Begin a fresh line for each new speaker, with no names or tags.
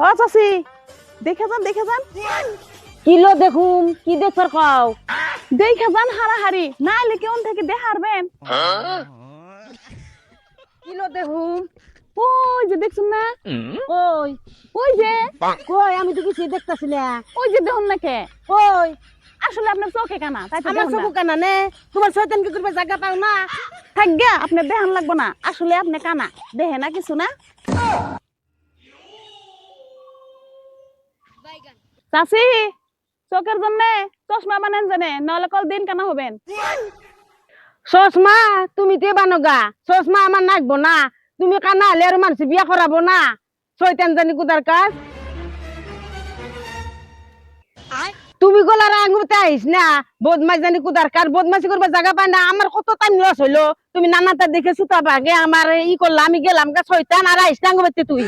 ও চাচি, দেখে যান
কিলো দেখুম কি দেখছর খাও
দেখে যান হারাহারি, না এলে কেমন থেকে দেখারবেন।
কিলো দেখুম
ওই যে দেখছেন না,
কই
ওই যে
কই আমি তো কিছু দেখতাছি না।
ওই যে দেখুন না কে,
কই
আসলে আপনার চোখে কানা তাই তো
আমার
দেখুন না।
চকু কানা নে তোমার শয়তান কি করবে জায়গা পাও না।
থাকগা আপনার দেখান লাগবো না, আসলে আপনি কানা দেহে না কিছু না। চাচি, চোখের জন্য চশমা বানান জানে, নলে কল দিন কানা হবেন।
চশমা তুমি তে বানোগা, চশমা আমার নাকবো না। তুমি কানা হলে আর মানুষ বিয়া করাবো না। শয়তান জানি কুদার কাজ। তুমি গলার আঙুরতে আইস না, বদমাইশ জানি কুদার কার, বদমাইশি করবে জায়গা পায় না। আমার কত টাইম লস হইলো, তুমি নানাটা দেখে সুতা ভাগে আমার ই করলা, আমি গেলাম গা শয়তান আর আইস না আঙুরতে তুই।